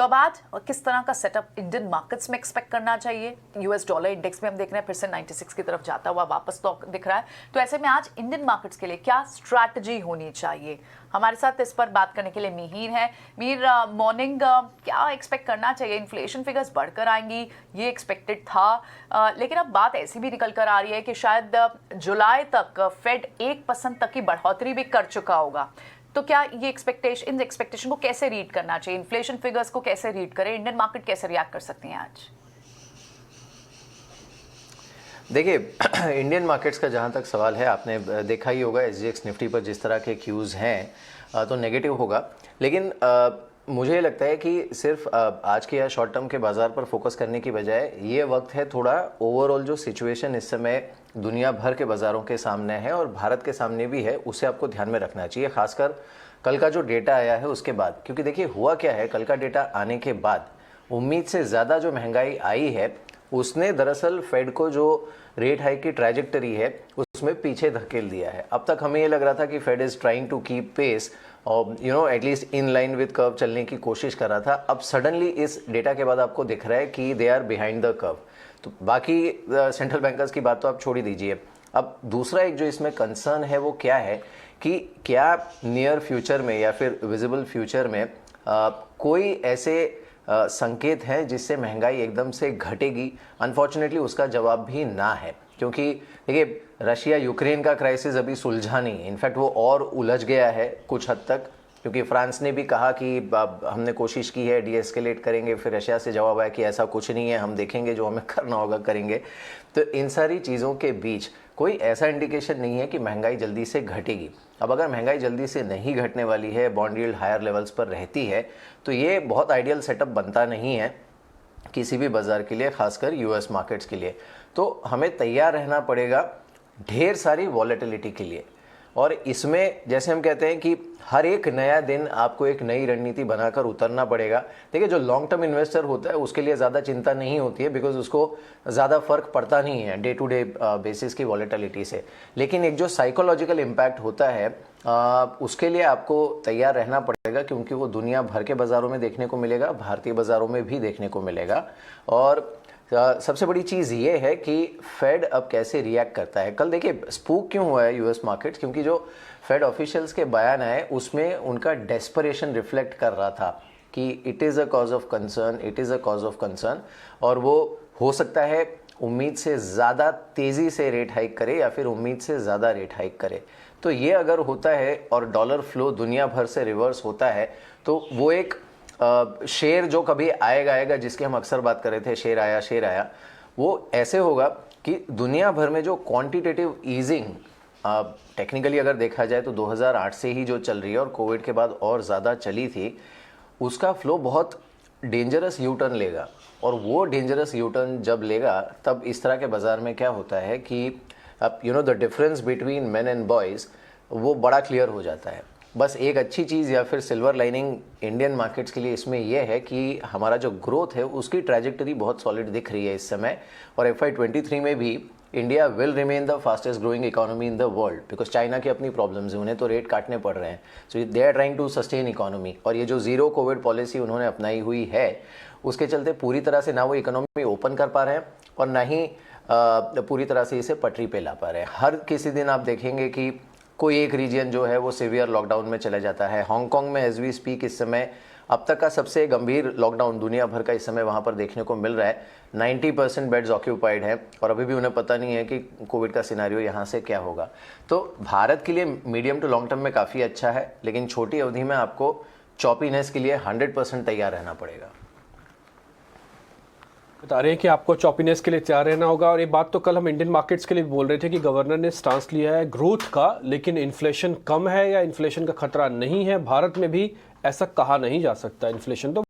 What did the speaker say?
तो अब आज किस तरह का सेटअप इंडियन मार्केट्स में एक्सपेक्ट करना चाहिए? यूएस डॉलर इंडेक्स में हम देख रहे हैं फिर से 96 की तरफ जाता हुआ वापस तो दिख रहा है। तो ऐसे में आज इंडियन मार्केट्स के लिए क्या स्ट्रैटेजी होनी चाहिए? हमारे साथ इस पर बात करने के लिए मिहिर है। मिहिर, मॉर्निंग, क्या एक्सपेक्ट करना चाहिए? इन्फ्लेशन फिगर्स बढ़कर आएंगी, ये एक्सपेक्टेड था, लेकिन अब बात ऐसी भी निकल कर आ रही है कि शायद जुलाई तक फेड 1% तक की बढ़ोतरी भी कर चुका होगा। तो क्या ये इन एक्सपेक्टेशन को कैसे रीड करना चाहिए? इन्फ्लेशन फिगर्स को कैसे रीड करें? इंडियन मार्केट कैसे रिएक्ट कर सकते हैं आज? देखिए, इंडियन मार्केट्स का जहाँ तक सवाल है, आपने देखा ही होगा एसजीएक्स निफ्टी पर जिस तरह के क्यूज़ हैं तो नेगेटिव होगा। लेकिन मुझे लगता है कि सिर्फ आज के या शॉर्ट टर्म के बाज़ार पर फोकस करने की बजाय ये वक्त है थोड़ा ओवरऑल जो सिचुएशन इस समय दुनिया भर के बाज़ारों के सामने है और भारत के सामने भी है, उसे आपको ध्यान में रखना चाहिए, खासकर कल का जो डेटा आया है उसके बाद। क्योंकि देखिए हुआ क्या है, कल का डेटा आने के बाद उम्मीद से ज़्यादा जो महंगाई आई है उसने दरअसल फेड को जो रेट हाइक की ट्रैजेक्टरी है उसमें पीछे धकेल दिया है। अब तक हमें ये लग रहा था कि Fed is trying to keep pace और at least in line with curve चलने की कोशिश कर रहा था। अब सडनली इस डेटा के बाद आपको दिख रहा है कि they are behind the curve. तो बाकी सेंट्रल बैंकर्स की बात तो आप छोड़ ही दीजिए। अब दूसरा एक जो इसमें कंसर्न है वो क्या है कि क्या नियर फ्यूचर में या फिर विजिबल फ्यूचर में कोई ऐसे संकेत हैं जिससे महंगाई एकदम से घटेगी? अनफॉर्चुनेटली उसका जवाब भी ना है, क्योंकि देखिए रशिया यूक्रेन का क्राइसिस अभी सुलझा नहीं, इनफैक्ट वो और उलझ गया है कुछ हद तक, क्योंकि फ्रांस ने भी कहा कि हमने कोशिश की है डीएस्केलेट करेंगे, फिर रशिया से जवाब आया कि ऐसा कुछ नहीं है, हम देखेंगे, जो हमें करना होगा करेंगे। तो इन सारी चीज़ों के बीच कोई ऐसा इंडिकेशन नहीं है कि महंगाई जल्दी से घटेगी। अब अगर महंगाई जल्दी से नहीं घटने वाली है, बॉन्ड यील्ड हायर लेवल्स पर रहती है, तो ये बहुत आइडियल सेटअप बनता नहीं है किसी भी बाज़ार के लिए, खासकर यूएस मार्केट्स के लिए। तो हमें तैयार रहना पड़ेगा ढेर सारी वॉलेटिलिटी के लिए। और इसमें जैसे हम कहते हैं कि हर एक नया दिन आपको एक नई रणनीति बनाकर उतरना पड़ेगा। देखिए, जो लॉन्ग टर्म इन्वेस्टर होता है उसके लिए ज़्यादा चिंता नहीं होती है, बिकॉज उसको ज़्यादा फर्क पड़ता नहीं है डे टू डे बेसिस की वॉलेटिलिटी से। लेकिन एक जो साइकोलॉजिकल इम्पैक्ट होता है उसके लिए आपको तैयार रहना पड़ेगा, क्योंकि वो दुनिया भर के बाज़ारों में देखने को मिलेगा, भारतीय बाज़ारों में भी देखने को मिलेगा। और सबसे बड़ी चीज़ ये है कि फेड अब कैसे रिएक्ट करता है। कल देखिए स्पूक क्यों हुआ है यूएस मार्केट्स, क्योंकि जो फेड ऑफिशियल्स के बयान आए उसमें उनका डेस्परेशन रिफ्लेक्ट कर रहा था कि it is a cause of concern, it is a cause of concern, और वो हो सकता है उम्मीद से ज़्यादा तेज़ी से रेट हाइक करे या फिर उम्मीद से ज़्यादा रेट हाइक करे। तो ये अगर होता है और डॉलर फ्लो दुनिया भर से रिवर्स होता है, तो वो एक शेर जो कभी आएगा जिसकी हम अक्सर बात कर रहे थे, शेर आया, वो ऐसे होगा कि दुनिया भर में जो क्वांटिटेटिव ईजिंग टेक्निकली अगर देखा जाए तो 2008 से ही जो चल रही है और कोविड के बाद और ज़्यादा चली थी, उसका फ्लो बहुत डेंजरस यू टर्न लेगा। और वो डेंजरस यू टर्न जब लेगा तब इस तरह के बाज़ार में क्या होता है कि अब the difference between main and boys वो बड़ा क्लियर हो जाता है। बस एक अच्छी चीज़ या फिर सिल्वर लाइनिंग इंडियन मार्केट्स के लिए इसमें यह है कि हमारा जो ग्रोथ है उसकी ट्रैजेक्टरी बहुत सॉलिड दिख रही है इस समय। और FY23 में भी India will remain the fastest growing economy in the world, because China की अपनी प्रॉब्लम्स हैं, उन्हें तो रेट काटने पड़ रहे हैं। So they are trying to sustain economy. और ये जो ज़ीरो कोविड पॉलिसी उन्होंने अपनाई हुई है उसके चलते पूरी तरह से ना वो इकोनॉमी ओपन कर पा रहे हैं और ना ही पूरी तरह से इसे पटरी पे ला पा रहे हैं। हर किसी दिन आप देखेंगे कि कोई एक रीजन जो है वो सीवियर लॉकडाउन में चला जाता है। हांगकांग में एज वी स्पीक इस समय अब तक का सबसे गंभीर लॉकडाउन दुनिया भर का इस समय वहाँ पर देखने को मिल रहा है। 90% बेड्स ऑक्यूपाइड है और अभी भी उन्हें पता नहीं है कि कोविड का सिनारियो यहाँ से क्या होगा। तो भारत के लिए मीडियम टू लॉन्ग टर्म में काफ़ी अच्छा है, लेकिन छोटी अवधि में आपको चॉपीनेस के लिए 100% तैयार रहना पड़ेगा। बता रहे हैं कि आपको चॉपीनेस के लिए तैयार रहना होगा। और ये बात तो कल हम इंडियन मार्केट्स के लिए बोल रहे थे कि गवर्नर ने स्टांस लिया है ग्रोथ का, लेकिन इन्फ्लेशन कम है या इन्फ्लेशन का खतरा नहीं है। भारत में भी ऐसा कहा नहीं जा सकता, इन्फ्लेशन तो